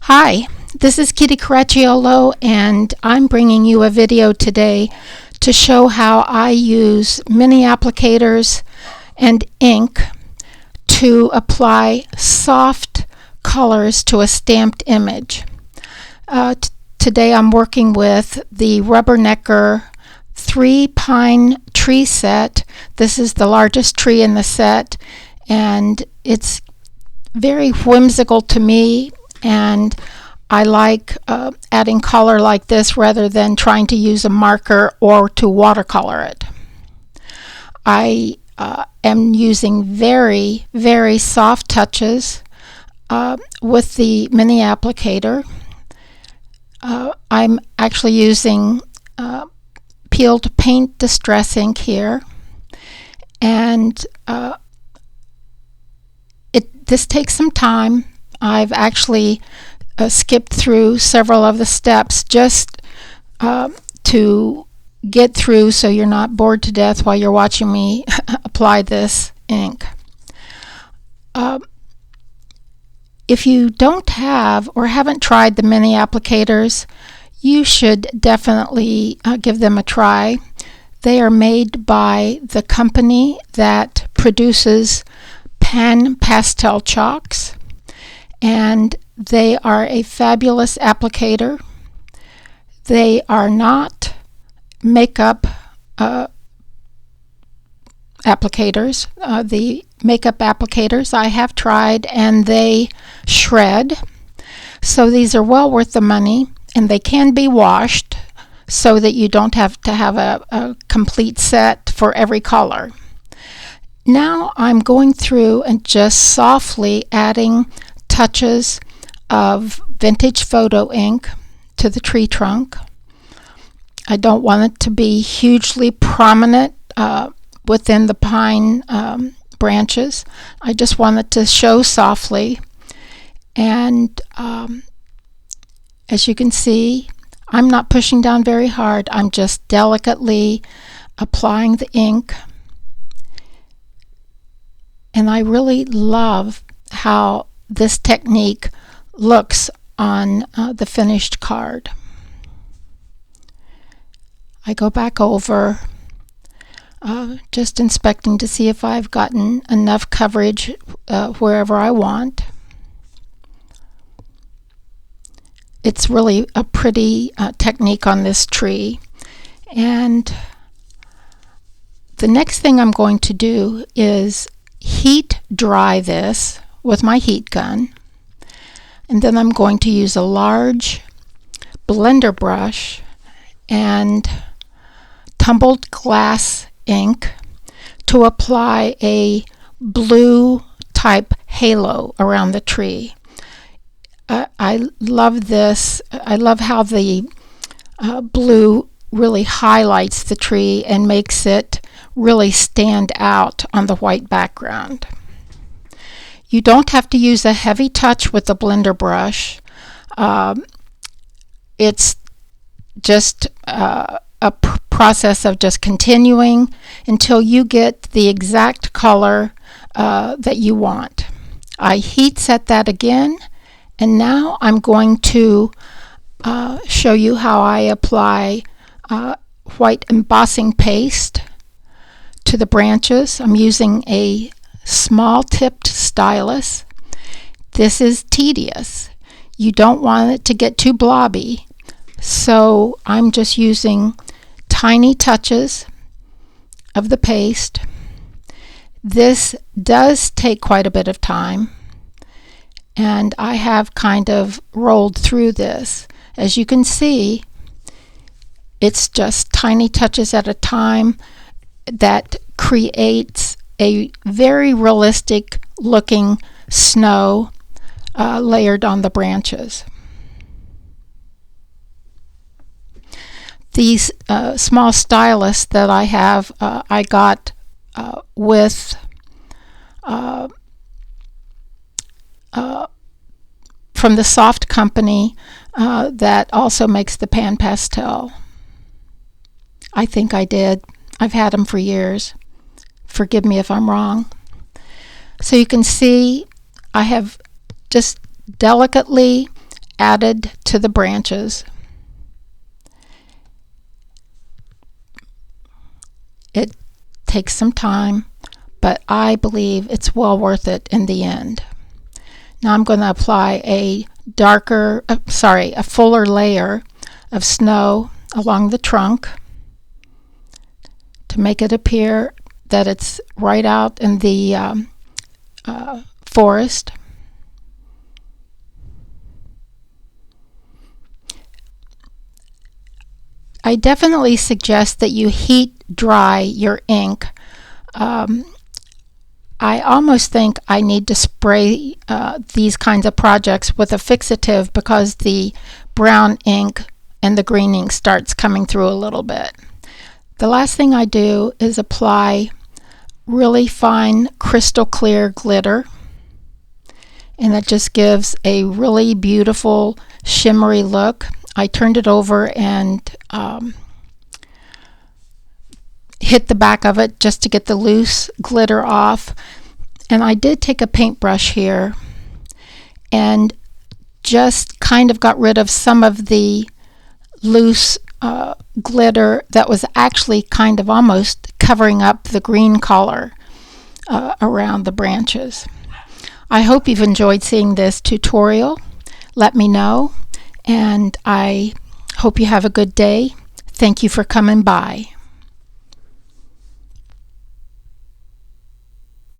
Hi, this is Kitty Caracciolo, and I'm bringing you a video today to show how I use mini applicators and ink to apply soft colors to a stamped image. Today I'm working with the Rubbernecker 3 pine tree set. This is the largest tree in the set, and it's very whimsical to me, and I like adding color like this rather than trying to use a marker or to watercolor it. I am using very, very soft touches with the mini applicator. I'm actually using peeled paint distress ink here, and this takes some time. I've actually skipped through several of the steps just to get through so you're not bored to death while you're watching me apply this ink. If you don't have or haven't tried the mini applicators, you should definitely give them a try. They are made by the company that produces PanPastel chalks, and they are a fabulous applicator. They are not makeup applicators. The makeup applicators I have tried, and they shred. So these are well worth the money, and they can be washed so that you don't have to have a complete set for every color. Now I'm going through and just softly adding touches of vintage photo ink to the tree trunk. I don't want it to be hugely prominent within the pine branches. I just want it to show softly, and as you can see, I'm not pushing down very hard. I'm just delicately applying the ink, and I really love how this technique looks on the finished card. I go back over, just inspecting to see if I've gotten enough coverage wherever I want. It's really a pretty technique on this tree. And the next thing I'm going to do is heat dry this with my heat gun, and then I'm going to use a large blender brush and tumbled glass ink to apply a blue type halo around the tree. I love this. I love how the blue really highlights the tree and makes it really stand out on the white background. You don't have to use a heavy touch with the blender brush. It's just a process of just continuing until you get the exact color that you want. I heat set that again, and now I'm going to show you how I apply white embossing paste to the branches. I'm using a small tipped stylus. This is tedious. You don't want it to get too blobby, so I'm just using tiny touches of the paste. This does take quite a bit of time, and I have kind of rolled through this. As you can see, it's just tiny touches at a time that creates a very realistic looking snow layered on the branches. These small stylus that I have, I got with from the Sofft company that also makes the PanPastel. I think I did. I've had them for years. Forgive me if I'm wrong. So you can see I have just delicately added to the branches. It takes some time, but I believe it's well worth it in the end. Now I'm going to apply a fuller layer of snow along the trunk to make it appear that it's right out in the forest. I definitely suggest that you heat dry your ink. I almost think I need to spray these kinds of projects with a fixative because the brown ink and the green ink starts coming through a little bit. The last thing I do is apply really fine crystal clear glitter, and it just gives a really beautiful shimmery look. I turned it over and hit the back of it just to get the loose glitter off. And I did take a paintbrush here and just kind of got rid of some of the loose glitter that was actually kind of almost covering up the green color around the branches. I hope you've enjoyed seeing this tutorial. Let me know, and I hope you have a good day. Thank you for coming by.